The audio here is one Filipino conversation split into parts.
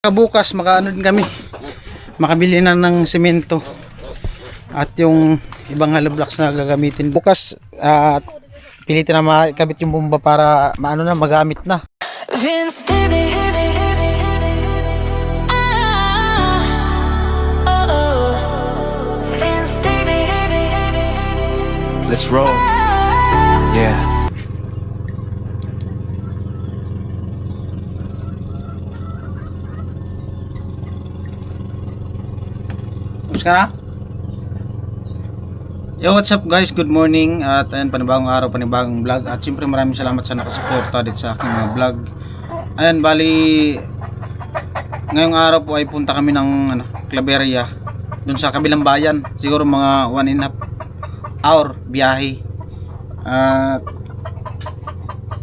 Bukas makaano din kami, makabili na ng semento at yung ibang hollow blocks na gagamitin bukas. At pilitin na makabit yung bomba para maano na, magamit na. Let's roll. Yeah. Tapos ka na? Yo, what's up guys? Good morning. At ayan, panibagong araw, panibagong vlog. At siyempre maraming salamat sa nakasuporta dito sa aking mga vlog. Ayan, bali ngayong araw po ay punta kami ng Claveria, dun sa kabilang bayan. Siguro mga 1.5 hour biyahe. At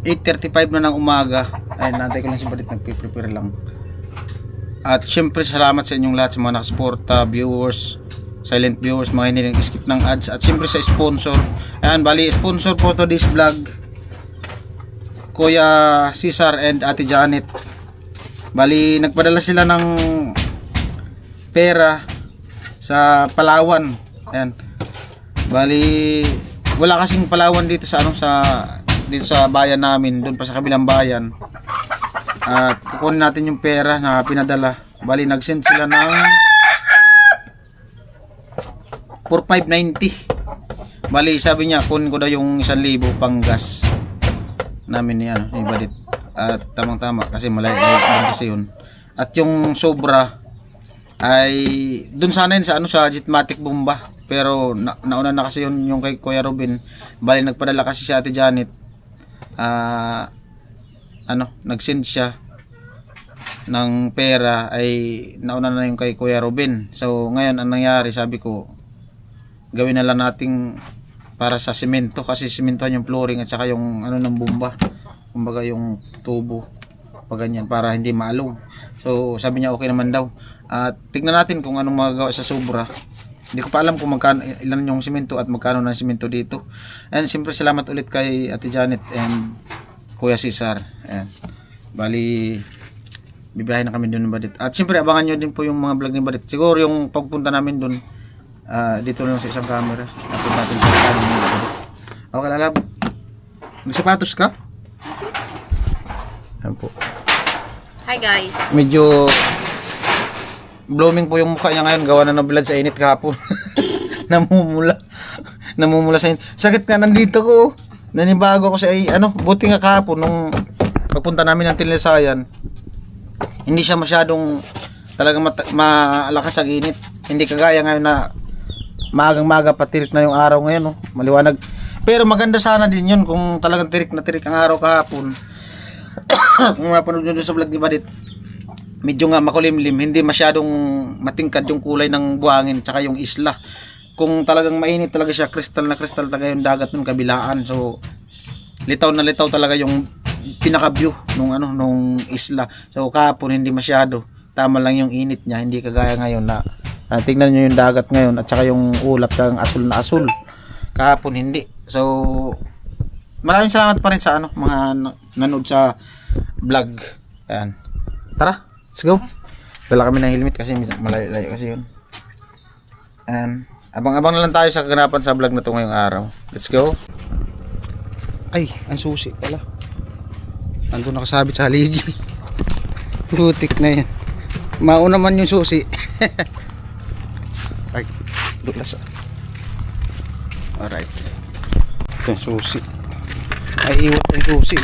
8:35 na ng umaga. Ayun, nantay ko lang si Badit, nagpe-prepare lang. At syempre salamat sa inyong lahat, sa mga nakasuporta, viewers, silent viewers, mga hindi nag-skip ng ads. At syempre sa sponsor. Ayan, bali sponsor po to this vlog, Kuya Cesar and Ate Janet. Bali nagpadala sila ng pera sa Palawan. Ayan, bali wala kasing Palawan dito sa dito sa bayan namin, doon pa sa kabilang bayan. At kukunin natin yung pera na pinadala. Bali nag-send sila ng 4,590. Bali sabi niya kunin ko daw yung 1,000 pang gas namin ni ni Badit. At tamang-tama kasi malayo kasi yun. At yung sobra ay dun sana yun sa Jetmatic bomba, pero nauna na kasi yun yung kay Kuya Robin. Bali nagpadala kasi si Ate Janet, nag-send siya ng pera, ay nauna na yung kay Kuya Robin. So ngayon ang nangyari, sabi ko gawin na lang nating para sa semento, kasi sementohan yung flooring at saka yung ng bomba, kumbaga yung tubo pag ganyan, para hindi maalog. So sabi niya okay naman daw. At tignan natin kung anong magagawa sa sobra. Hindi ko pa alam kung magkano, ilan yung semento at magkano na semento dito. And siyempre salamat ulit kay Ate Janet and Kuya Cesar. Ayan, bali bibiyahin na kami doon ng Badit. At siyempre abangan nyo din po yung mga vlog ni Badit. Siguro yung pagpunta namin doon, dito lang sa isang camera. Napin natin sa kanan ni Badit. Okay, lalab. Nagsapatos ka? Ayan po. Hi guys. Medyo blooming po yung mukha niya ngayon. Gawa na nabilad sa init kahapon. Namumula sa init. Sakit nga nandito ko. Nanibago ko sa buti nga kahapon nung pagpunta namin ng Tilisayan, hindi siya masyadong talagang malakas ang init. Hindi kagaya ngayon na maagang-maga patirik na yung araw ngayon, maliwanag. Pero maganda sana din yun kung talagang tirik na tirik ang araw kahapon. Kung mapanood nyo sa vlog ni Badit, medyo nga makulimlim, hindi masyadong matingkad yung kulay ng buhangin tsaka yung isla. Kung talagang mainit talaga siya, kristal na kristal talaga yung dagat ng kabilaan. So litaw na litaw talaga yung pinaka view nung isla. So kahapon hindi masyado, tama lang yung init niya, hindi kagaya ngayon na tingnan nyo yung dagat ngayon at saka yung ulap ng asul na asul. Kahapon hindi. So maraming salamat pa rin sa mga nanood sa vlog. Ayan, tara, let's go. Dala kami ng helmet kasi malayo kasi yun. And abang-abang na lang tayo sa kaganapan sa vlog na to ngayong araw. Let's go. Ay, ang susi pala. Ando nakasabit sa haligi. Putik na yan. Mauna man yung susi. Ay, dulas. Alright. Ito yung susi. Ay, iwan yung susi.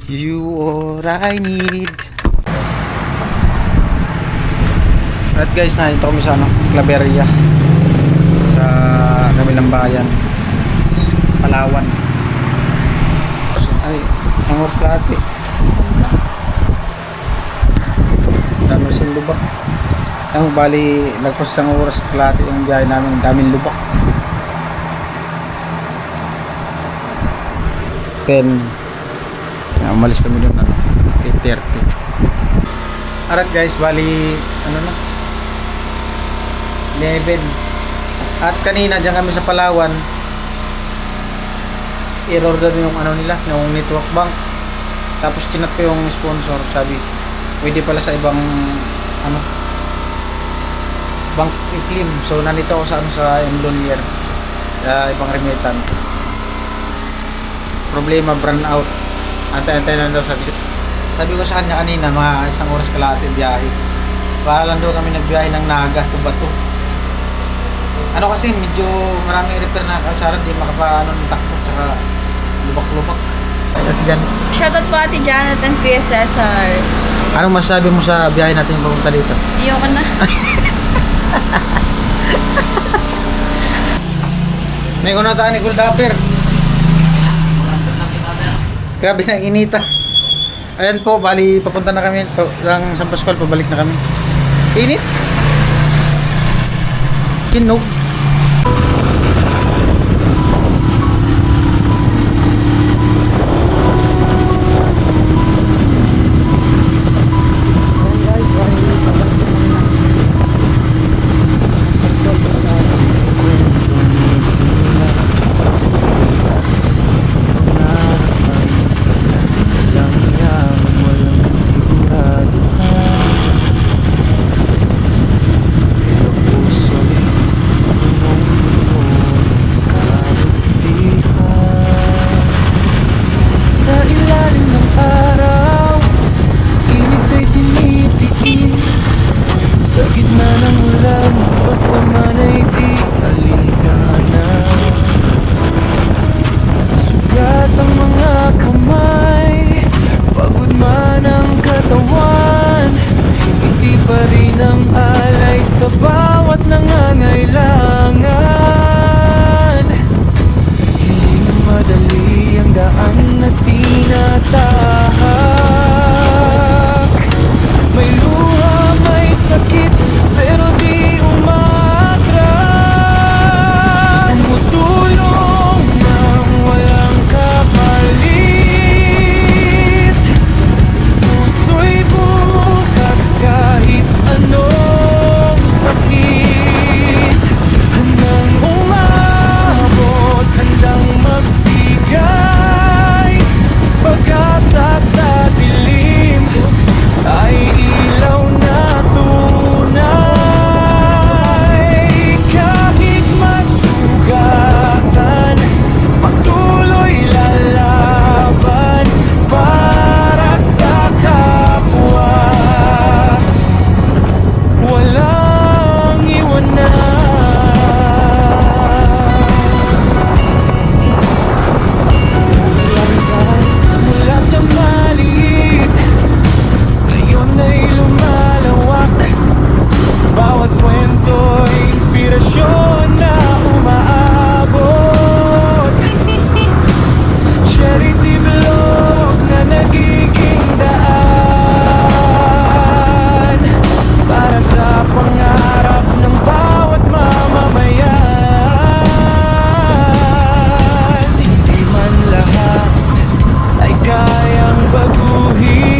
You are I need. Alright guys, nandito kami sa Claveria, sa kabilang bayan, Palawan. Ay, isang oras kalahati. Dami sa lubak. Bali, lagpas isang oras kalahati yung biyahe namin, daming lubak. Then umalis kami doon 8:30. Alright guys, bali 11. At kanina diyan kami sa Palawan, error daw yung nila, yung network bank. Tapos chinat ko yung sponsor, sabi pwede pala sa ibang ano, bank i-claim. So nandito ako sa ano, sa Emblolier, ibang remittance. Problema, brand out. Antay-antay na daw, sabi ko sa kanya kanina, mga isang oras kalahati biyahe. Para lang daw kami nagbiyahe ng Naga to Bato. Ano kasi medyo maraming repair na kalsada, di makapa ng takbo, tsaka lubak-lubak. At dyan, Shoutout po Ate Janet and Kuya Cesar. anong masasabi mo sa biyahe natin papunta dito? Iyoko na. May kunataan ni Kuldapper. Grabe na inita. Ayan po, bali papunta na kami lang San Pascual, pabalik na kami. Init. Hinog. Sa ilalim ng araw, init ay tinitiis. Sa gitna ng ulan, pasaman ay di alintana. Sugat ang mga kamay, pagod man ang katawan. Hindi pa rin ang alay sa bawat nangangailangan. Hindi na madali ang daan na tinatahak. May luha, may sakit, pero di umatras. Tumutulong nang walang kapalit. Puso'y bukas kahit anong sakit. Handang umabot, handang magbigay. Pag-asa sa dilim ay ilaw na tunay. Kahit masugatan, patuloy lalaban para sa kapwa. Walang iwanan. Mula sa maliit, ngayon ay lumalawak. Bawat kwento, inspirasyon na umaabot. Charity blog na nagiging daan para sa pangarap ng bawat mamamayan. Hindi man lahat ay kayang baguhin,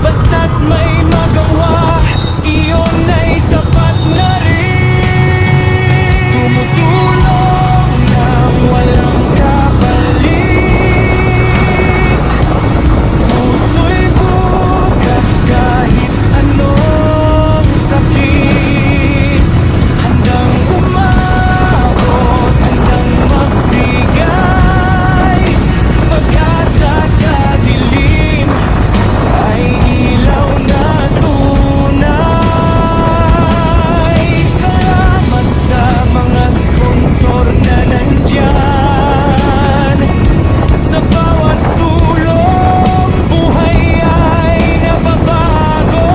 basta't may magawa, iyon ay sapat na rin. Tumutulong nang walang kapalit. Puso'y bukas kahit anong sakit. Handang umabot, handang magbigay. Pag-asa sa dilim ay ilaw na tunay. Salamat sa mga sponsor na nandyan. Sa bawat tulong, buhay ay nababago.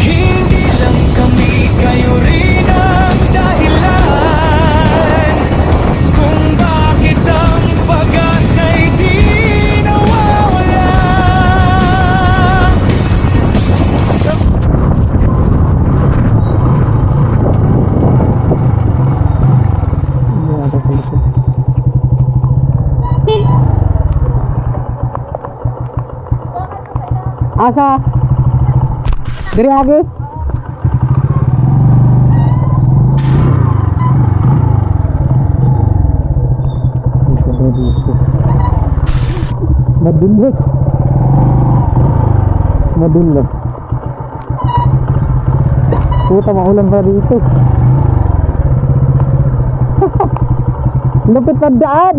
Hindi lang kami, kayo rin ang dahilan kung bakit ang pag-asa'y di nawawala. Asa? Diri lagi? Dito. Madulas. Madulas. Puta, maulan pa dito. Lupit ang daan.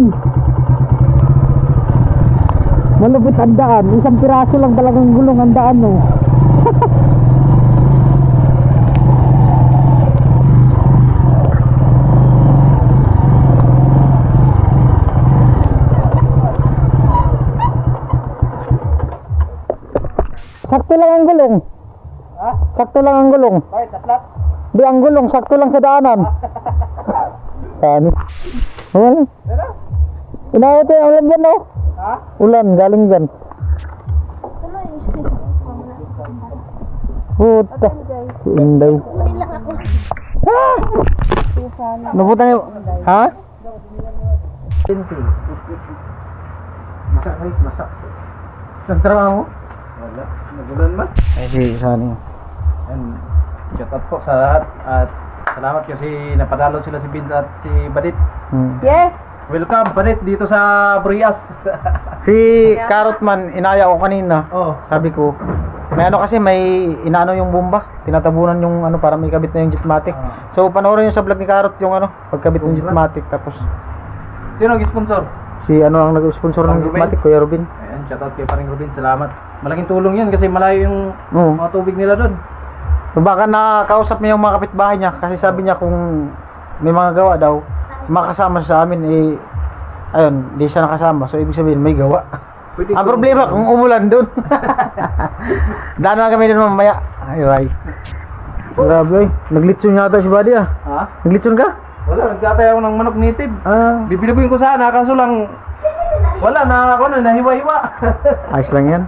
Malupit ang daan. Isang piraso lang talagang gulong ang daan, no. Sakto lang ang gulong. Ha? Sakto lang ang gulong. Bakit? Tatlap? Di ang gulong, sakto lang sa daanan. Paano? Oh. Ano? Inawat yung ulan dyan, no? Ha? Ulan, galing dyan. Puta. Si Inday. Ah! Nabutan yung... Ha? Masak guys, masak. Nagtrabaho? Wala. Nagulan ba? Ay, si Sunny. And shout out po sa lahat at salamat kasi napadalo sila si Vince at si Badit. Yes! Welcome Badit dito sa Brias. Si Carrotman, inaya ko kanina. Oh. Sabi ko, may ano kasi, may inaano yung bomba. Tinatabunan yung ano, para may kabit na yung Jetmatic. So, panoorin nyo sa vlog ni Carrot yung ano, pagkabit ng Jetmatic. Tapos, Sino nag-sponsor? si ano ang nag-sponsor ng Ruben? Jetmatic, Kuya Robin. Ayan, shout out kay paring Rubin. Salamat. Malaking tulong yun kasi malayo yung Oo. mga tubig nila doon. So, baka nakausap niya yung mga kapitbahay niya kasi sabi niya kung may mga gawa daw, makasama siya sa amin, eh, ayun, di siya nakasama. So, ibig sabihin, may gawa. Pwede Ang tulong problema, doon. kung umulan doon. Daan na kami doon mamaya. Ay. Grabe, ay. Naglitson yata si Buddy, ah. Ha? Naglitson ka? Wala, nagtatay ako ng manok native. Ah, Bibiliguin ko sana, kaso lang wala na ako na nahiwa-hiwa. ayos lang yan.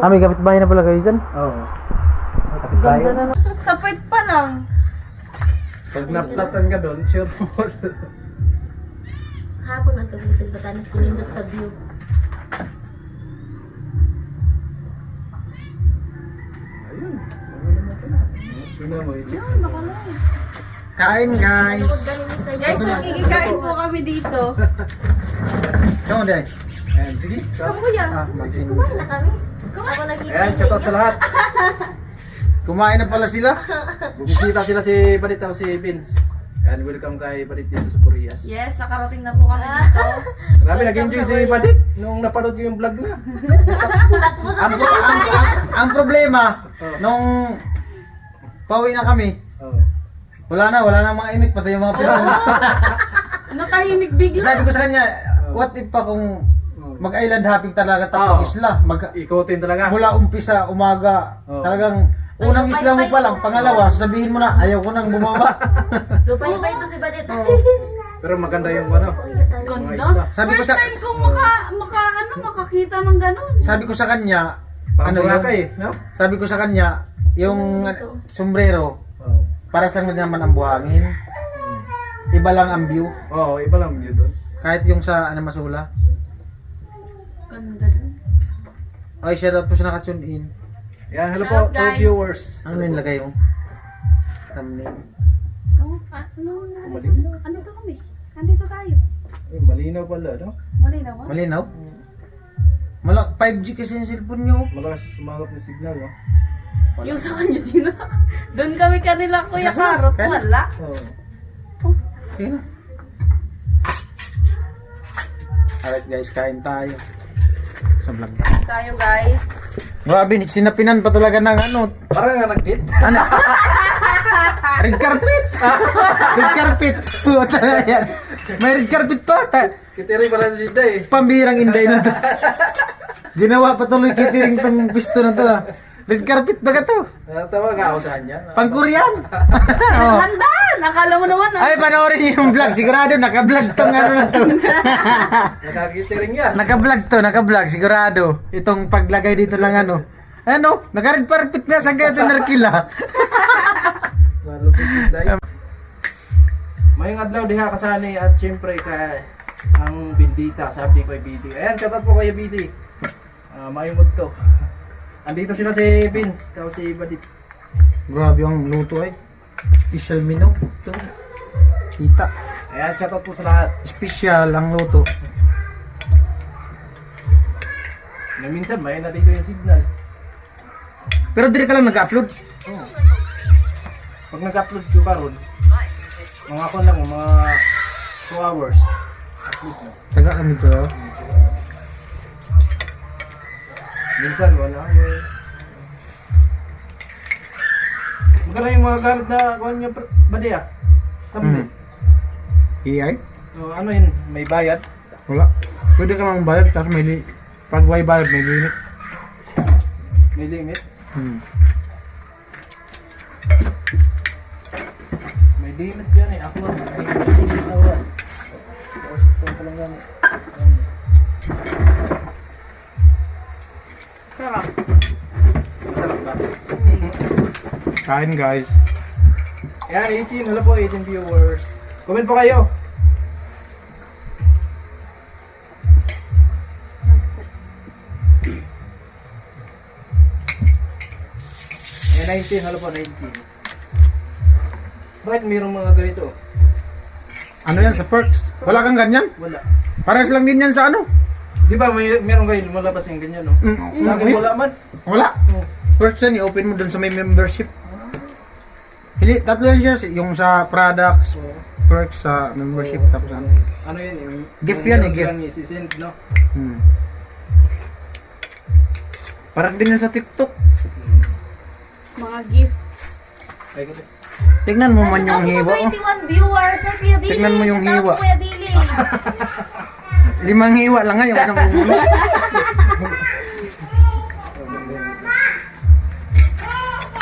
Ah, may kapitbahay na pala kayo dyan. Oo. Ganda na. Sa puwet pa lang. Pag naplatan ka doon, sure fall. Hapon ang tagutin Batanes kinindot sa view. Ayun. Tingnan mo, i-check. Kain, guys. Guys, magkikikain po kami dito. Come on, guys. Ayan, sige. Kamu kuya. Ah, makin. Kumain na kami. Ako nakita Ayan, shout out sa lahat. Kumain na pala sila. Bubisita sila si Badit o si Vince. And welcome kay Badit dito sa Purias. Yes, nakarating na po kami dito. Grabe, nag-enjoy si Badit nung napanood ko yung vlog niya. Ang problema, nung pauwi na kami, Oo. wala na mga init, pati yung mga pinang. Natahimik bigla. Sabi ko sa kanya, what if pa kung mag-island hopping talaga tatlong Oo. isla, Ikutin talaga. mula umpisa, umaga, Oo. talagang unang isla mo pa lang, pangalawa, sasabihin mo na, ayaw ko nang bumaba. Lupa yung pa ito si Badit. Pero maganda yung ano. Mga Ganda. isla. Sabi ko First sa- time kong makakita ng ganun. Sabi ko sa kanya, Parang ano Boracay, yun? no? Sabi ko sa kanya, yung sombrero, Oo. para sa lang naman ang buhangin. Iba lang ang view. Oo, iba lang yun doon. Kahit yung sa ano Masula. Ganda din. Ay, shout out po sa naka-tune in. Yan, hello Shout out, po to guys. viewers. Ano na nilagay mo? Thumbnail. Ano to kami? Nandito tayo. Ay, malinaw pala, no? Malinaw ba? Malinaw? 5G kasi yung cellphone nyo. Malakas sumagot na signal, no? Yung sa kanya din. Doon kami kanila Kuya Karot. Kaya- Wala. Oo. Sige na. Alright guys, kain tayo. Sa vlog. Tayo guys. Grabe, sinapinan pa talaga ng ano. Parang nga nag-date. Ano? Red carpet! Red carpet! Puta na yan. May red carpet pa. Kitiri pala si Jida eh. Pambirang inday na to. Ginawa pa tuloy kitiring tong pisto na to. Red carpet ba ka to? Natawa nga ako sa kanya. Pang-Korean. Oh. Handa! Nakala mo naman Ay, panoorin niyo yung vlog. Sigurado, naka-vlog tong ano na to. Nakakitiring yan. Naka-vlog. Sigurado. Itong paglagay dito lang ano. Ano? Naka-red carpet nga. Saan kaya ito narkila? Malupit si Jida. Mayong adlaw diha kasani at syempre kay ang bindita, sabi ko kay BD. Ayan, kapat po kay BD. Mayong to. Andito sila si Vince, tapos si Badit. Grabe ang luto ay. Special menu. Ito. Kita. Ayan, kapat po sa lahat. Special ang luto. Na minsan may na dito yung signal. Pero dire ka lang nag-upload. Oo. Pag nag-upload ko karon, mga ko lang, mga 2 hours. Upload na. Taga kami to. Minsan 1 hour. Magkano yung mga gamit na kuha nyo badi ah? Tablet. AI? So, ano yun? May bayad? Wala. Pwede ka mang bayad, tapos pag may bayad, may limit. May limit? May limit yan eh. Ako may limit na wala. Ito ko lang gamit. Sarap. Masarap ba? Kain guys. Yan, 18. Wala po, 18 viewers. Comment po kayo. Yan, 19. Wala po, 19. Bakit mayroong mga ganito? Ano yan sa perks? Wala kang ganyan? Wala. Pares lang din yan sa ano? Di ba meron kayo lumalabas yung ganyan, no? Sa akin wala man. Wala. Oh. Perks yan, i-open mo dun sa may membership. Hindi, tatlo yan siya. Yung sa products, perks sa membership, tapos ano. Ano yun? Yung, Gift yung yan eh, meron gift. silang isi-send, no? Parang din yan sa TikTok. Mga gift. Ay, kasi. Tignan mo man yung hiwa. Oh. 21 viewers sa Kuya Billy. Tignan mo yung Shout out hiwa. Kuya Billy. 5 hiwa lang nga yung isang puno.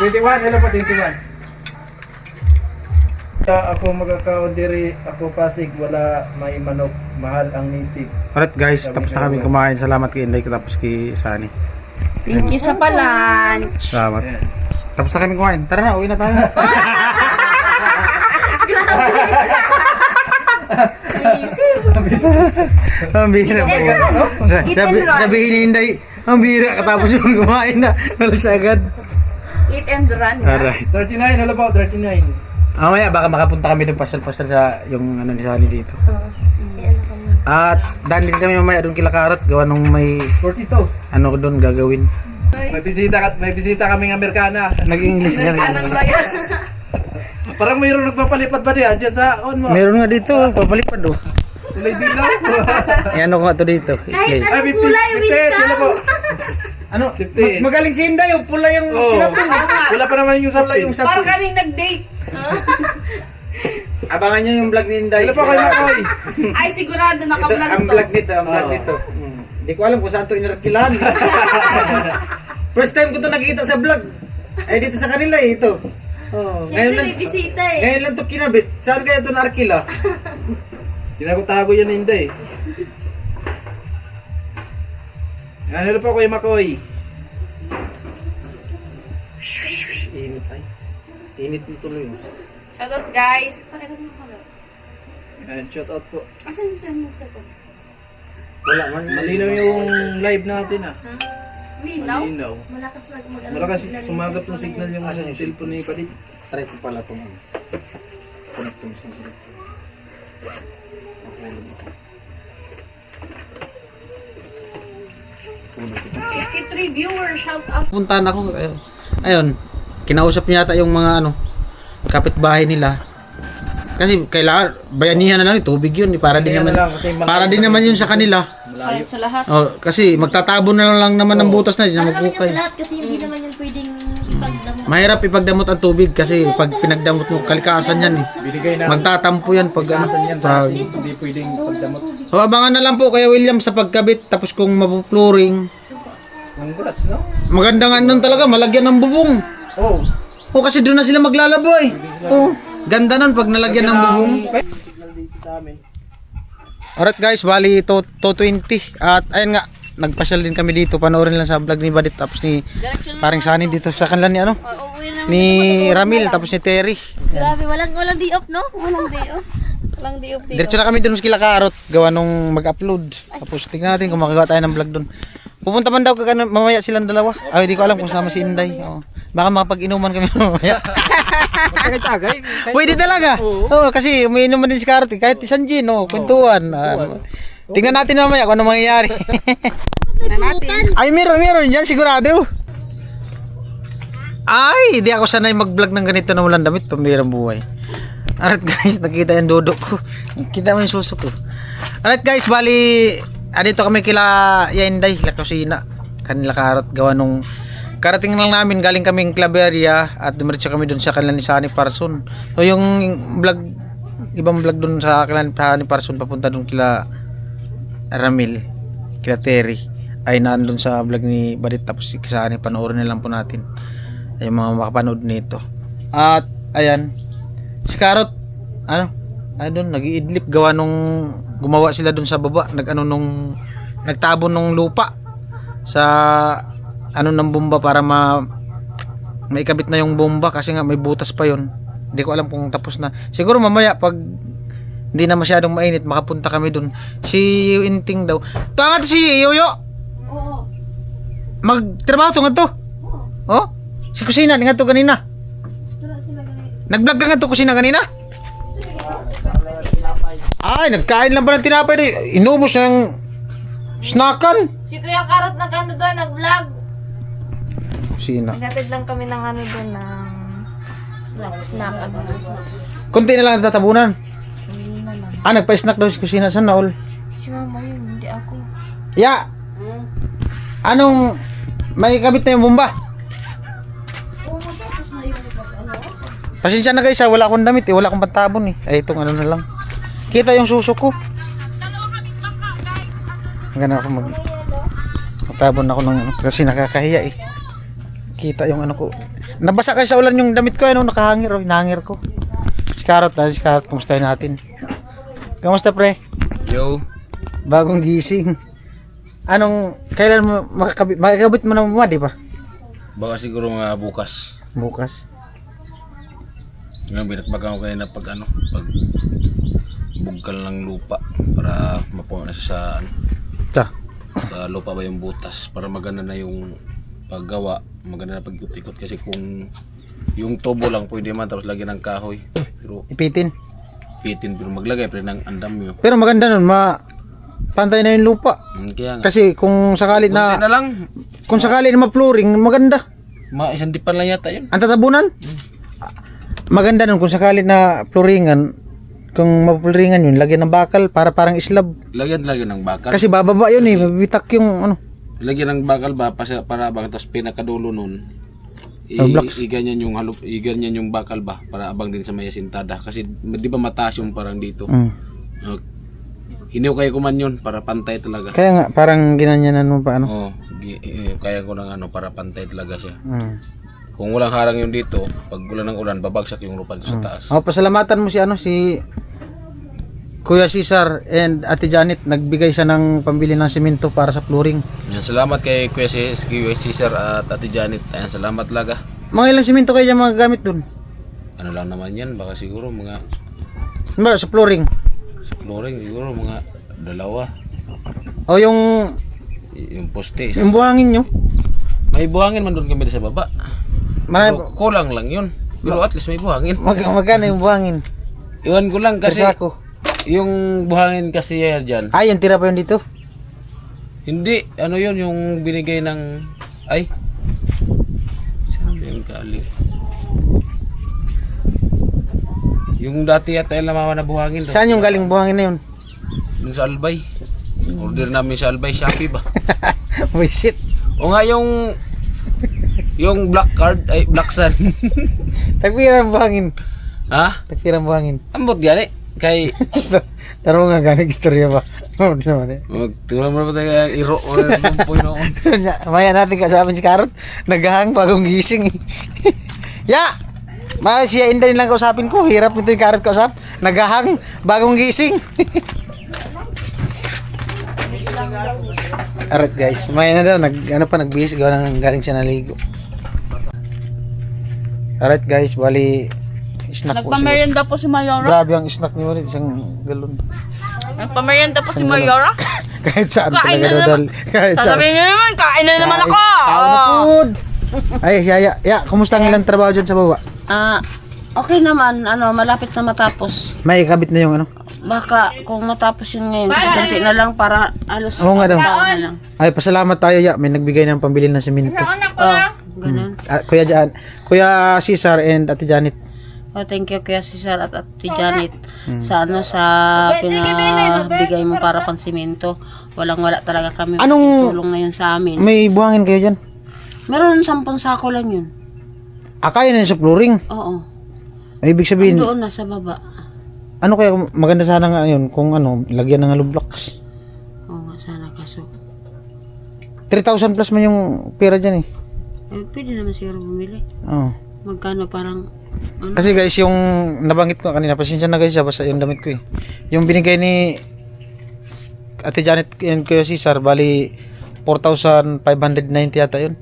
Ano po, 21? Ako magkakaon diri, ako Pasig, wala may manok, mahal ang native. Alright guys, tapos na kami kumain. Salamat kay Inday, tapos kay Sunny. Thank you sa pa-lunch. Salamat. Ayan. Tapos na kami kumain. Tara na, uwi na tayo. Ang bihira pa yan. Sabihin ni Inday, ang bihira katapos yung kumain na. Walas agad. Eat and run. Alright. 39, ano po, 39. Mamaya baka makapunta kami ng pasal-pasal sa yung ano ni Sunny dito. At dahil din kami mamaya doon kila Karot, gawa nung may 42. ano ko doon gagawin. May bisita kaming Amerikana. Nag-English nga. Kanang layas. Parang mayroong nagpapalipad ba diyan dyan sa on mo? Meron nga dito, papalipad oh. Kulay dilaw. Ayan ako nga to dito. Kahit Okay. anong kulay, 50, ano po? Ano? 50. Magaling si Inday, oh. Pula yung Oh. sinapin. Wala pa naman yung Pula sapin. yung Parang sapin. kaming nag-date. Abangan nyo yung vlog ni Inday. Wala pa kayo makoy. Ay, sigurado Ito, naka-vlog ang to. vlog nito, ang vlog Oo. nito. Hindi ko alam kung saan to inarkilan. First time ko to nakikita sa vlog. Eh dito sa kanila eh, ito. Oh, ngayon Siyempre lang, may bisita eh. ngayon lang to kinabit. Saan kaya to naarkila? Tinago-tago yan hindi. Ano po Kuya Makoy? Init ay. Init mo tuloy. Shoutout guys. Pakita mo ka. Ayan, shout out po. Asan yung saan mo sa to? Wala man. Malinaw yung live natin ah. Linaw? Malinaw. Malakas mag-ano. Malakas signal yung sumagap ng cellphone signal na yung Asan yung cellphone ni Palit. Try ko pala itong ano. Connect mo sa sila. 53 viewers. Shoutout. Puntahan ako. Ayun. Kinausap niya yata yung mga ano kapitbahay nila. Kasi kailangan bayanihan na lang tubig yun para din naman para din naman yun sa kanila. Kahit sa lahat. Oh, kasi magtatabo na lang naman ng butas na, di na Ano naman niya magkukay. sa lahat kasi hindi naman yan pwedeng ipagdamot. Mahirap ipagdamot ang tubig kasi pag pinagdamot mo kalikasan yan eh. Binigay na. Magtatampo yan pag Asan yan sa sa atin. Hindi pwedeng pagdamot. O, abangan na lang po kaya William sa pagkabit tapos kung mapupluring. Congrats, no? Maganda nga nun talaga malagyan ng bubong. Oh. O kasi doon na sila maglalabo eh. O, ganda nun pag nalagyan ng bubong. Signal dito sa amin. Alright guys, bali 220 at ayun nga, nagpasyal din kami dito, panoorin lang sa vlog ni Badit tapos ni paring Sunny dito sa kanila ni ano, Uuwi na. ni Ramil tapos ni Terry. Grabe, walang day off, no? Walang day off. Walang day off. Diretso na kami dun sa kila Karot, gawa nung mag-upload. Tapos tignan natin kung makagawa tayo ng vlog dun. Pupunta man daw mamaya silang dalawa. Ay, hindi ko alam kung sama si Inday. Oo. Baka makapag-inuman kami mamaya. Tagay-tagay. Pwede talaga. Oo, kasi umiinom din si Karot eh. Kahit isang gin, kwentuhan. Tingnan natin mamaya kung ano mangyayari. natin. Ay, meron yan, sigurado. Ay, di ako sanay mag-vlog ng ganito na walang damit, pambirang buhay. Alright guys, nakita yung dudok ko. Kita mo yung suso ko. Alright guys, bali, dito kami kila Yenday, la kusina. Kanila karot, gawa nung karating lang namin, galing kaming Claveria at dumiretso kami dun sa kanila ni Sunny Parson. So yung vlog, ibang vlog dun sa kanila ni Parson, papunta dun kila Ramil, kila Terry, ay nandun sa vlog ni Badit. Tapos si Sunny, panoorin na lang po natin ay mga makapanood nito. At ayan, si Karot, doon nag-iidlip gawa nung gumawa sila dun sa baba, nagtabon nung lupa sa ng bomba para maikabit na yung bomba kasi nga may butas pa yon. Hindi ko alam kung tapos na. Siguro mamaya pag hindi na masyadong mainit makapunta kami dun. Si Inting daw. Tama si Yoyo. Oo. Magtrabaho to nga to. Oh? Si kusina nga to kanina. Nag-vlog ka nga to kusina kanina? Ay, nagkain lang ba ng tinapay? Inubos na ng snackan. Si Kuya Karot nag-ano doon, nag-vlog. Kusina. Nagatid lang kami ng ano doon, ng snack. Kunti na lang tatabunan. Hindi na lang. Nagpa-snack daw si kusina. Saan na all? Si mama yun, hindi ako. Ya! Anong may kabit na yung bomba? Pasensya na guys, wala akong damit wala akong pantabon Ay itong ano na lang. Kita yung suso ko. Ganun ako magtabon ako ng kasi nakakahiya Kita yung ano ko. Nabasa kasi sa ulan yung damit ko, nakahangir hinangir ko. Si Karot, kumustahin natin. Kamusta pre? Yo, Bagong gising. Kailan mo makakabit mo na mama, di ba? baka siguro mga bukas. Bukas. Ngayon, binatbagan ko kayo na pag bugkal ng lupa para mapuno na siya sa lupa ba yung butas para maganda na yung paggawa, maganda na pag-ikot kasi kung yung tubo lang pwede man tapos lagyan ng kahoy pero Ipitin. pero maglagay pero ng andam yun. Pero maganda nun, pantay na yung lupa. Kaya nga, Kasi kung sakali kunti na lang, kung sakali na ma-flooring, maganda. isang dipan lang yata yun. Ang tatabunan? Maganda nun kung sakali na flooringan. Kung ma-flooringan yun, lagyan ng bakal para parang islab. Lagyan ng bakal. Kasi bababa yun mabibitak yung Lagyan ng bakal ba para abang tapos pinakadulo nun. Blocks. Iganyan yung bakal ba para abang din sa may sintada kasi di ba mataas yung parang dito. Hiniw kayo kuman yun para pantay talaga. Kaya nga, parang ginanyanan mo pa Kaya ko ng para pantay talaga siya. Kung walang harang yun dito, pag ulan ng ulan, babagsak yung lupa dito sa taas. Pasalamatan mo si Kuya Cesar and Ate Janet. Nagbigay siya ng pambili ng simento para sa flooring. Yan, salamat kay Kuya Cesar at Ate Janet. Ayan, salamat talaga. Mga ilang simento kayo dyan mga gamit dun? Ano lang naman yan, baka siguro mga Sa flooring? sa flooring, siguro mga 2. O yung Poste. yung buhangin nyo? May buhangin man doon kami sa baba. Marami, Pero kulang lang yun. Pero at least may buhangin. magkano yung buhangin? Iwan ko lang kasi Ako. yung buhangin kasi dyan. Ay, yung tira pa yun dito? Hindi, ano yun yung binigay ng ay. Saan ba yung galing? Yung dati yata yung mama na buhangin. Saan yung galing buhangin na yun? Dun sa Albay. Order namin sa Albay, Shopee ba? Visit. O nga yung black card, ay black sun. Tagpirang buhangin. Ha? Tagpirang buhangin. Ambot gani kay Taro nga galing istorya ba? Oo, di naman magtulong mo ba tayo iro o lumpoy noon. Maya natin kasama si Karot. Naghahang bagong gising. Ya! Siya Inday lang kausapin ko. Hirap nito yung Karot kausap. Naghahang bagong gising. Alright guys, maya na daw nagbihis gawa na galing siya naligo. Alright guys, bali snack po siya. Nagpamerienda po si Mayora. Grabe ang snack niyo ulit, isang galon. Nagpamerienda po si Mayora. Kahit saan Kain talaga na dodol. Kahit saan. Sasabihin niyo naman, kain na naman ako. Tao na food. Ay, ya, kumusta ang ilang trabaho dyan sa baba? Okay naman, malapit na matapos. May kabit na yung Baka kung matapos yun ngayon, konti na lang para alos Oo nga daw. na lang. Ay, pasalamat tayo ya. May nagbigay ng pambili ng semento. Oh, ganun. Kuya Cesar and Ate Janet. Oh, thank you Kuya Cesar at Ate Janet sa sa pinabigay mo para pang simento. Walang-wala talaga kami. Tulong na yun sa amin. May buhangin kayo dyan? Meron 10 sako lang yun. Kaya na yun sa flooring. Oo. Ay, ibig sabihin, Doon na sa baba. ano kaya maganda sana nga yun kung lagyan ng hollow blocks. Oo nga sana kaso. 3,000 plus man yung pera dyan eh. Pwede naman siguro bumili. Oo. Magkano parang Kasi guys, yung nabanggit ko kanina, pasensya na guys, basta yung damit ko eh. Yung binigay ni Ate Janet and Kuya Cesar, bali 4,590 yata yun.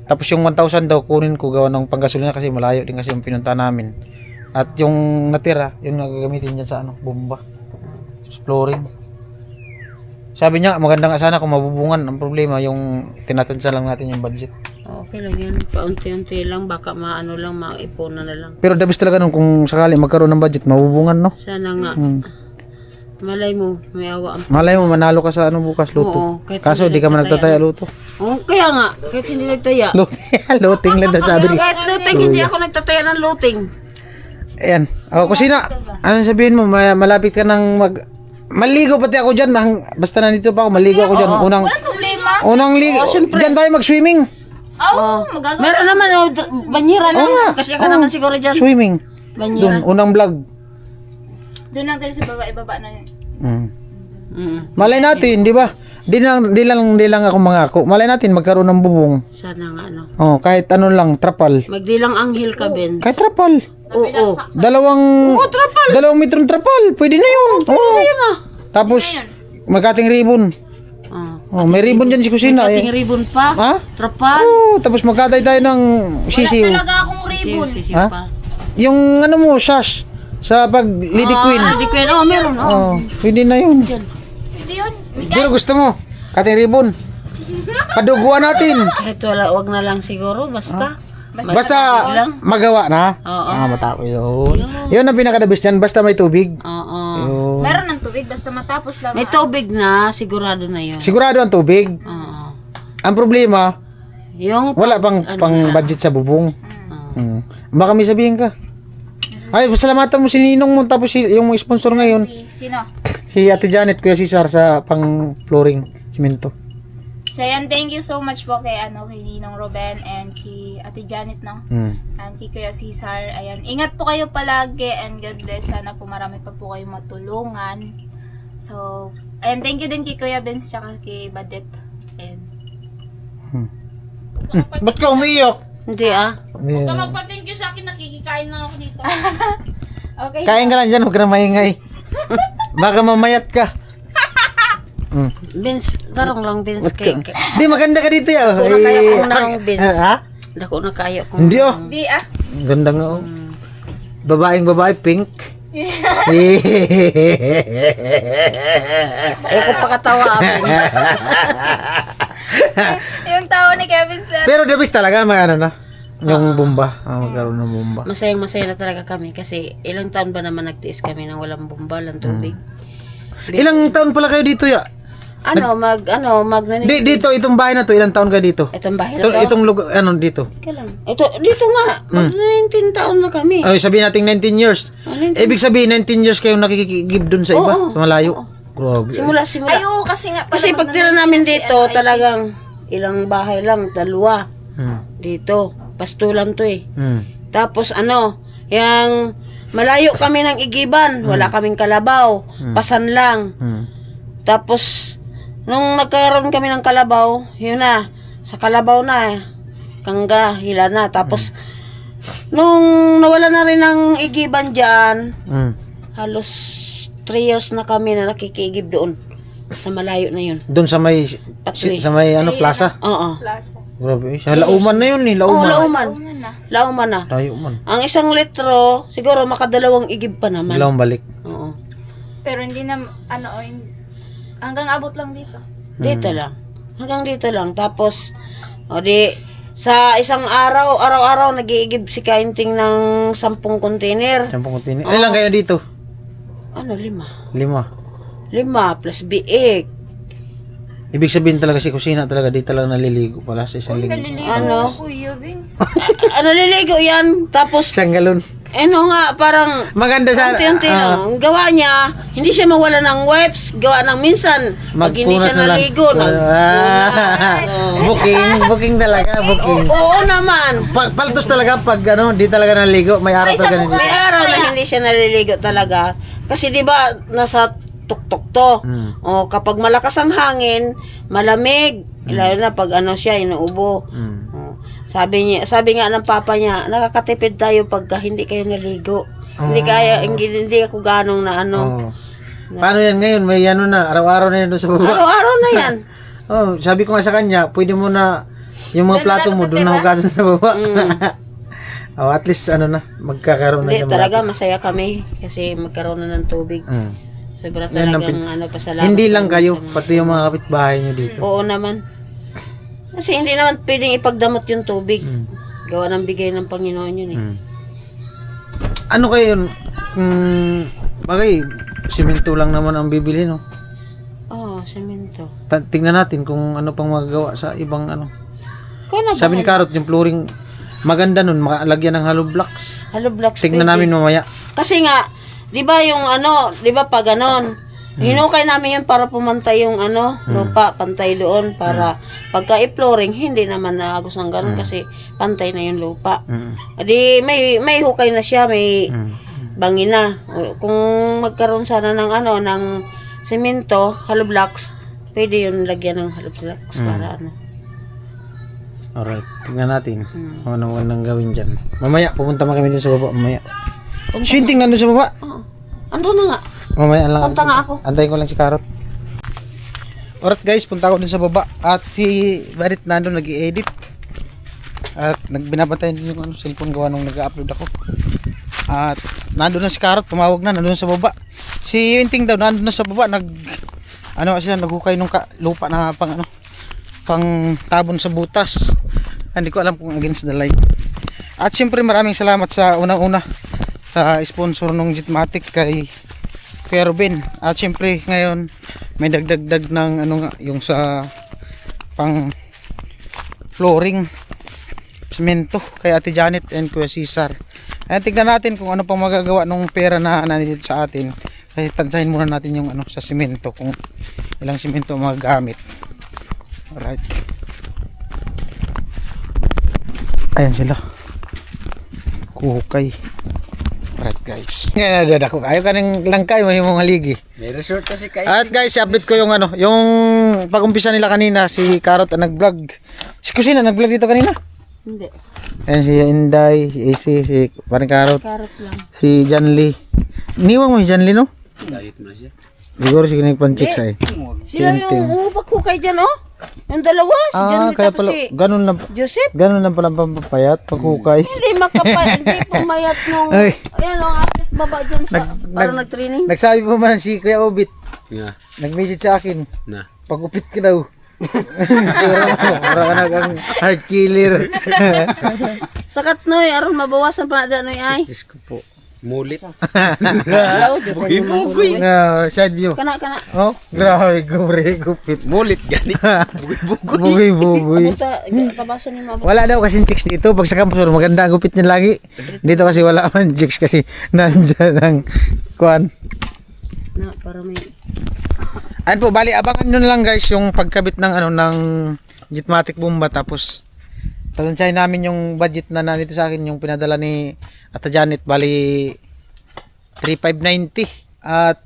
Tapos yung 1,000 daw kunin ko gawa ng panggasolina kasi malayo din kasi yung pinunta namin. At yung natira, yung nagagamitin dyan sa bomba. Sa flooring. Sabi niya, maganda nga sana kung mabubungan. Ang problema, yung tinatansya lang natin yung budget. okay lang yan. Paunti-unti lang. Baka maipunan na lang. Pero dabis talaga nun kung sakali magkaroon ng budget, mabubungan no? Sana nga. Malay mo, may awa ang... Malay mo, manalo ka sa bukas, luto. Oo, kahit Kaso hindi di ka man nagtataya nagtataya luto. Oh, kaya nga. Kahit hindi nagtaya. Luting lang daw sabi niya. Kahit luting, hindi ako nagtataya ng luting. Ayan. Ako, kusina. Ano sabihin mo? Malapit ka ng maligo pati ako dyan. Basta nandito pa ako, maligo ako dyan. Unang ligo. Dyan tayo mag-swimming. Magagawa. Meron naman, banyera lang. Kasi ka naman siguro dyan. Swimming. Banyera. Doon, unang vlog. Doon lang tayo sa baba, ibaba na yun. Malay natin, di ba? Di lang ako mangako. Malay natin magkaroon ng bubong. Sana nga, ano. Oh, kahit ano lang, trapal. Magdilang anghel ka, Ben. Kahit trapal. Oo. Dalawang metrong trapal. Pwede na yun. Oo. Ayun na. Tapos, magkating ribbon. Oh, may ribbon dyan si kusina. Ating ribbon pa. Ha? Trapal. Oo, tapos magkatay tayo ng sisiw. Talaga akong ribbon. Sisiw Ha? pa. Yung mo, sash. Sa pag Lady Queen. Lady Queen. Oh, meron. Oh, pwede na yun. Pwede yun. Pero gusto mo, kating ribbon. Paduguan natin. Kahit wag na lang siguro. Basta. Basta magawa na. Oo. Matapos yun. Yun ang pinakadabis niyan, basta may tubig. Oo. Yun. Meron ng tubig, basta matapos lang. May tubig na. Sigurado na yun. Sigurado ang tubig. Oo. Ang problema, Yung wala pang budget sa bubong. Baka may sabihin ka. Ay, pasalamatan mo si Ninong mo tapos yung sponsor ngayon, Sino? si Ate Janet, Kuya Cesar sa pang flooring, simento. So yan, thank you so much po kay kay Ninong Ruben and kay Ate Janet, no? And kay Kuya Cesar. Ayan, ingat po kayo palagi and God bless. Sana po marami pa po kayong matulungan. So, ayan, thank you din kay Kuya Benz tsaka kay Badet. And Ba't ka umiyak? Hindi Huwag ka magpa-thank you sa akin, nakikikain lang ako dito. Okay. Kain ka lang dyan, huwag ka na maingay. Baka mamayat ka. Vince, tarong lang Vince kay. Di, maganda ka dito ya. Dako na kaya kung nang Vince. Ha? Dako na kaya kung. Hindi oh. Di Ganda nga oh. Babaeng babae, pink. Ayoko pakatawa Vince. yung tao ni Kevin Sir. Pero dabis talaga, na. Yung bomba. Magkaroon ng bomba. Masaya na talaga kami kasi ilang taon ba naman nagtiis kami nang walang bomba, walang tubig. Ilang taon pala kayo dito ya? Dito, itong bahay na to, ilang taon kayo dito? Itong bahay na to? Itong lugar, dito? Kailan? Dito nga, 19 taon na kami. Ay, sabihin natin 19 years. 19. Ibig sabihin, 19 years kayong nakikigib dun sa iba, sa malayo. Grabe. Simula. Ayo, kasi nga pala. Kasi pagtira namin dito, talagang ilang bahay lang, 2. Dito, pastulan to eh. Tapos yung malayo kami ng Igiban, wala kaming kalabaw, pasan lang. Tapos, nung nagkaroon kami ng kalabaw, yun na, sa kalabaw na, kangga, hila na. Tapos, nung nawala na rin ng Igiban dyan, halos 3 years na kami na nakikigib doon. Sa malayo na yun. Doon sa may plaza. Oo. Grabe. Sa Lauman na yun eh, Lauman. Lauman na. Layo man. Ang 1 litro, siguro makadalawang igib pa naman. Dalawang balik. Oo. Pero hindi na, hanggang abot lang dito. Dito lang. Hanggang dito lang. Tapos, sa isang araw-araw, nag-iigib si Kainting ng 10 container. 10 container. Ilan kayo dito? 5. 5. 5 plus biik. Ibig sabihin talaga si kusina talaga, di talaga naliligo pala sa isang linggo. Ano? Kuya Vince. Naliligo yan. Tapos, Isang galon. nga, parang, Maganda sa... unti-unti lang. Gawa niya, hindi siya mawala ng wipes. Gawa ng minsan, pag hindi Magpunas siya na lang. naligo, Booking talaga, booking. Oo naman. Paltos talaga pag di talaga naligo, may araw talaga naligo. May araw na hindi siya naliligo talaga. Kasi di ba nasa tuktok to. O kapag malakas ang hangin, malamig, lalo na pag siya inuubo. O, sabi nga ng papa niya, nakakatipid tayo pagka hindi kayo naligo. Hindi ako ganong na Oh. Paano yan ngayon? May na, araw-araw na yan doon sa baba. Araw-araw na yan. Sabi ko nga sa kanya, pwede mo na yung mga plato mo doon na hugasan sa baba. At least magkakaroon na Hindi, siya talaga masaya kami kasi magkaroon na ng tubig. Sobra Yan ang talagang pasalamat. Hindi lang kami kayo, sa mga- pati yung mga kapitbahay nyo dito. Oo naman. Kasi hindi naman pwedeng ipagdamot yung tubig. Gawa ng bigay ng Panginoon yun eh. Ano kayo yun? Bagay, simento lang naman ang bibili, no? Oo, semento. Tingnan natin kung ano pang magagawa sa ibang Kung na Sabi ni Karot, yung flooring, maganda nun, makalagyan ng hollow blocks. Hello, blocks. Tignan pwede. namin mamaya. Kasi nga, di ba yung di ba pag ganon, hinukay namin yun para pumantay yung lupa, pantay doon, para pagka i-flooring, hindi naman naagos ng ganon kasi pantay na yung lupa. Di, may hukay na siya, may bangin na. Kung magkaroon sana ng ng semento, hollow blocks, pwede yun lagyan ng hollow blocks para Alright, tingnan natin kung ano nang gawin dyan. Mamaya, pupunta man kami dun sa baba, mamaya. Shinting nandun sa baba. Oo. Ando na nga. Mamaya lang. Punta nga ako. Antayin ko lang si Karot. Alright guys, punta ako dun sa baba. At si Barit nandun nag-i-edit. At binabantayan din yung cellphone gawa nung nag-upload ako. At nandun na si Karot, tumawag na, nandun sa baba. Si Inting daw, nandun na sa baba, naghukay nung lupa na pang tabon sa butas. Hindi ko alam kung against the light. At siyempre maraming salamat sa unang-una sa sponsor ng Jetmatic kay Kuya Ruben. At siyempre ngayon may dagdag ng yung sa pang flooring semento kay Ate Janet and Kuya Cesar. Ayan, tignan natin kung ano pang magagawa ng pera na nandito sa atin. Kasi tansahin muna natin yung sa semento, kung ilang semento magagamit. Alright. Ayan sila. Kukay. Alright guys. Ngayon nadada ko. Ayaw ka ng langkay, may mga haligi. May resort kasi kayo. At guys, update ko yung yung pag-umpisa nila kanina, si Karot ang nag-vlog. Si Kusina nag-vlog dito kanina. Hindi. Ayan si Inday, si AC, si parang Karot, Karot lang. si Janly. Niwang mo si Janly, no? Diet mo na siya. Siguro si kinagpan-chicks ay. Sila yung paghukay dyan, yung dalawa, si John Kaya tapos pala, si Joseph. ganun lang pala pampapayat, pagkukay. Hindi hindi pumayat nung, Ay. ayan ang akit baba dyan sa, parang nag-training. Nagsabi po man si Kuya Obit, Nga. nag-message sa akin, Na. pagupit ka daw. Para ka nagang hard killer. Sakat noy, aron mabawasan pa na noy ay. Diyos ko po. Mulit. Bugoy. Side view. Kana. Oh, grabe, gupit. Mulit gani. Bugoy. Tabaso ni mababa. Wala daw kasing chicks dito. Pag sa campus, maganda ang gupit niya lagi. Dito kasi wala man chicks kasi nandyan ang kuan. Na, para may... Ayan po, bali, abangan nyo na lang guys yung pagkabit ng ng Jetmatic bomba. Tapos, talansahin namin yung budget na nandito sa akin, yung pinadala ni Ate Janet, bali 3,590. At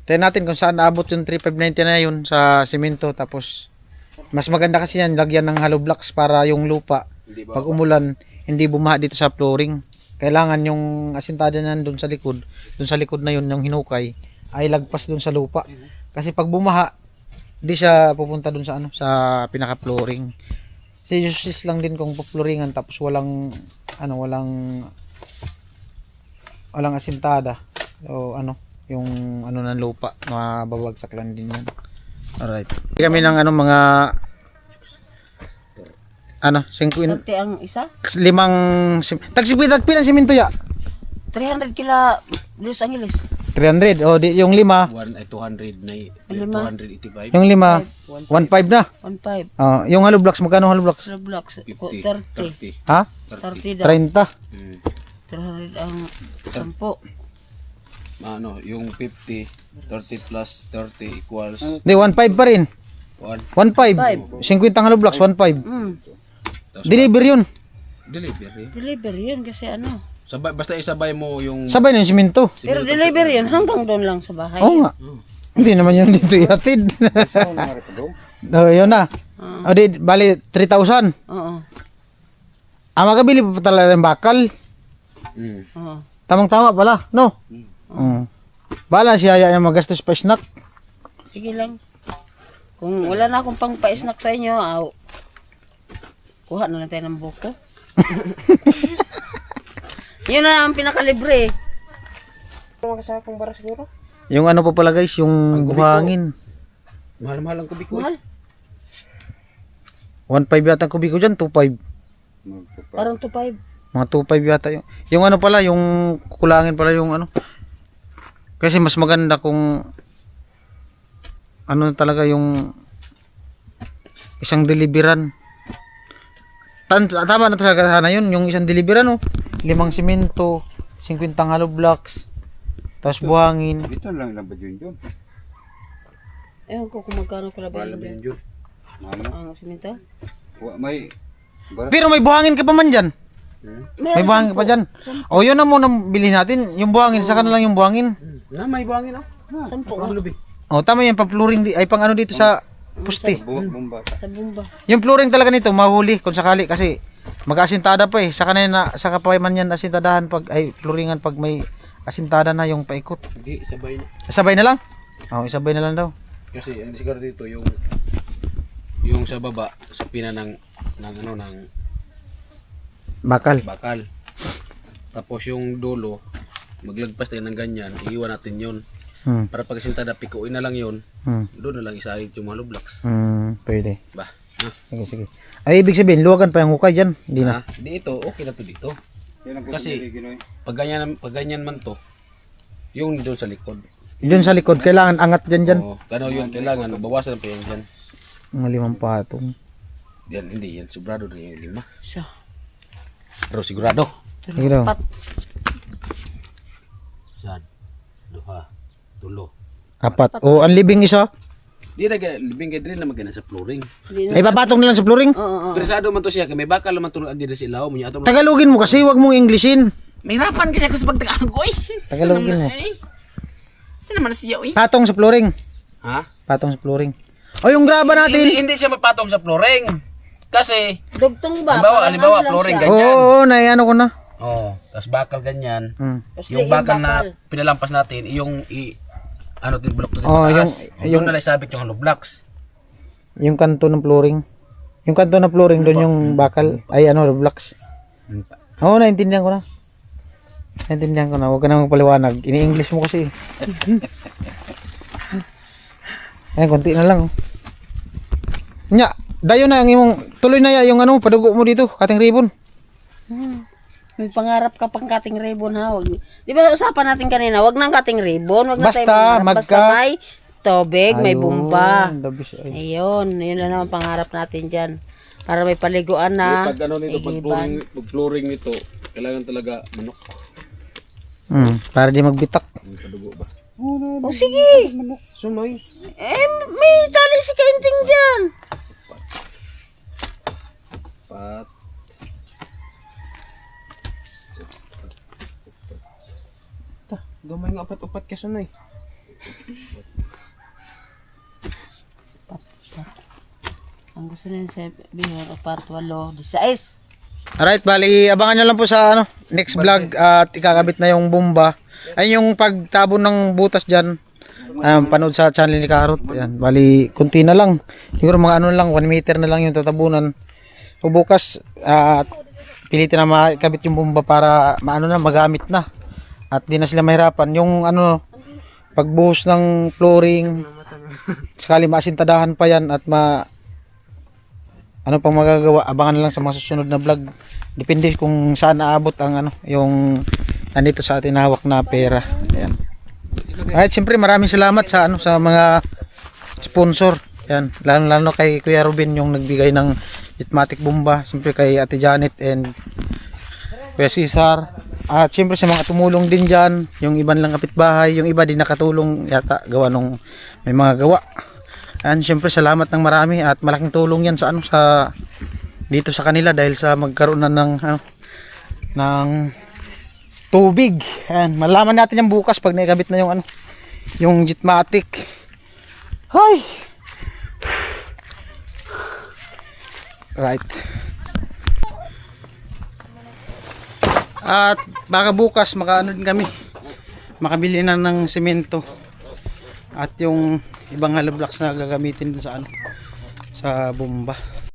tayo natin kung saan naabot yung 3,590 na yun sa simento. Tapos, mas maganda kasi yan, lagyan ng hollow blocks para yung lupa, pag umulan, hindi bumaha dito sa flooring. Kailangan yung asintada na doon sa likod na yun, yung hinukay, ay lagpas doon sa lupa. Kasi pag bumaha, di siya pupunta doon sa sa pinaka-flooring. Kasi useless lang din kung pa-flooringan tapos walang asintada. O yung ng lupa, mababagsak lang din yan. Alright. Kami ng mga 5 Pati ang isa? tagpilang simento ya. 300 kila Los Angeles. 300. O, di, yung 5. 200 na Lima. 285. Yung 5, 1.5 na. 1.5. Yung hollow blocks, magkano hollow blocks? Blocks. 50. 30. 30. Ha? 30 daw. 30. 300 ang 10. Ano, yung 50, 30 plus 30 equals Di, 1.5 pa rin. 1.5. 50 hollow blocks, 1.5. Deliver yun. delivery. Deliver yun kasi ano. Basta isabay mo yung Sabay na yung simento. Pero deliver yun hanggang doon lang sa bahay. Oo nga. Hindi naman yun dito ihatid. Yun na. O di, bali 3,000. Oo. Makabili pa talaga ng bakal. Oo. Tamang-tama pala, no? Bala siya yan magastos pa snack. Sige lang. Kung wala na akong pang pa-snack sa inyo, kuha na lang tayo ng buko. Yun na ang pinakalibre. Makasakong bara siguro. Yung ano pa pala guys, yung buhangin. mahal-mahal ang kubiko. Mahal. 1.5 yata ang kubiko dyan, 2.5. Parang 2.5. Mga 2.5 yata yung. Yung ano pala, yung kukulangin pala yung ano. Kasi mas maganda kung ano talaga yung isang deliveran. Tama na talaga sana yun, yung isang deliveran, oh. 5 simento, 50 hollow blocks, tapos buhangin. Dito lang ba yun? Ewan ko kung magkano ko Mahal labi na yun. ang simento. May Pero may buhangin ka pa man dyan. May buhangin ka pa dyan. O yun na muna bilhin natin. Yung buhangin, saka na lang yung buhangin. Na may buhangin oh. 10 Ang lubi. O tama yan, pang-flooring, ay pang ano dito sa puste. bomba. sa bumba. Yung flooring talaga nito, mahuli kung sakali kasi mag-asintada pa eh. Saka na yun saka pa man yan asintadahan pag, ay flooringan pag may asintada na yung paikot. Hindi, isabay na. Isabay na lang? Oo, isabay na lang daw. Kasi ang siguro dito yung sa baba sa pina ng Bakal. bakal. Tapos yung dulo maglagpas tayo ng ganyan, iiwan natin yun. Para pag sintada pikuin na lang yun. Doon na lang isahit yung mga blocks. Pwede. Ba. Sige, sige. Ay, ibig sabihin, luwagan pa yung hukay dyan. Hindi na. Dito, okay na to dito. Kasi pag ganyan man to, yung doon sa likod. Diyan sa likod, kailangan angat dyan. Oo, gano yun, kailangan, bawasan pa yan dyan. Mga 5 patong. Yan, hindi yan, sobrado na yung 5. Siya. Pero sigurado. Sige daw. Saan? 2, 4. O, ang libing isa. Di na libing kay din na magana sa flooring. Ay, papatong na lang sa flooring. Presado man to siya, kay may bakal naman tulad din sa ilaw mo niya ato. Tagalogin mo kasi, wag mong Englishin. Mahirapan kasi ako sa pagtagalog ko eh. Tagalogin mo. Saan naman siya eh? Patong sa flooring. Ha? Patong sa flooring. O, yung graba natin. Hindi siya mapatong sa flooring. Kasi, Dugtong ba? halimbawa flooring Oo, ganyan. naiano ko na. Oh, tapos bakal ganyan. Tapos Yung bakal na pinalampas natin, yung ano tin block to dito Oh, taas. yung- Yung nalasabit yung hollow blocks. Yung kanto ng flooring. Yung kanto ng flooring, doon yung bakal. Ay, ano, blocks. Oo, naintindihan ko na. Naintindihan ko na. Huwag ka na magpaliwanag. Ini-English mo kasi. Ayan, konti na lang. Nya, dayo na ang imong tuloy na ya yung ano, padugo mo dito, cutting ribbon. May pangarap ka pang cutting ribbon ha. Wag, di ba usapan natin kanina, wag nang cutting ribbon, wag na Basta, tayo mangarap. Basta magka- may tubig, may bumba. Ayun, dabis, ay. Ayun, yun lang naman pangarap natin dyan. Para may paliguan na. Pag ano nito, pag flooring nito, kailangan talaga manok. Para di magbitak. Yung padugo ba? O sige. Sumoy. May tali si Kainting dyan. Pat. Gamay nga upat-upat ka sunay. Ang gusto na yun sa Bihor, Part 8, 16. Alright, bali, abangan nyo lang po sa ano, next vlog at ikakabit na yung bomba. Ay, yung pagtabon ng butas dyan, panood sa channel ni Karot. Ayan, bali, kunti na lang. Siguro mga ano lang, 1 meter na lang yung tatabunan. So bukas, pilitin na makabit yung bomba para maano na, magamit na. At di na sila mahirapan. Yung ano, pagbuhos ng flooring, sakali maasintadahan pa yan at ano pang magagawa, abangan na lang sa mga susunod na vlog. Depende kung saan naabot ang ano, yung nandito sa atin hawak na pera. Ayan. At siyempre maraming salamat sa sa mga sponsor. Ayan, lalo kay Kuya Ruben yung nagbigay ng Jetmatic bomba, siyempre kay Ate Janet and Kuya Cesar. At siyempre sa mga tumulong din dyan, yung iban lang kapitbahay, yung iba din nakatulong yata gawa nung may mga gawa. And siyempre salamat ng marami at malaking tulong yan sa sa dito sa kanila dahil sa magkaroon na ng tubig. Ayan, malaman natin yan bukas pag nakabit na yung Jetmatic. Hay! Right. At baka bukas din kami. Makabili na ng semento. At yung ibang hollow blocks na gagamitin dun sa sa bomba.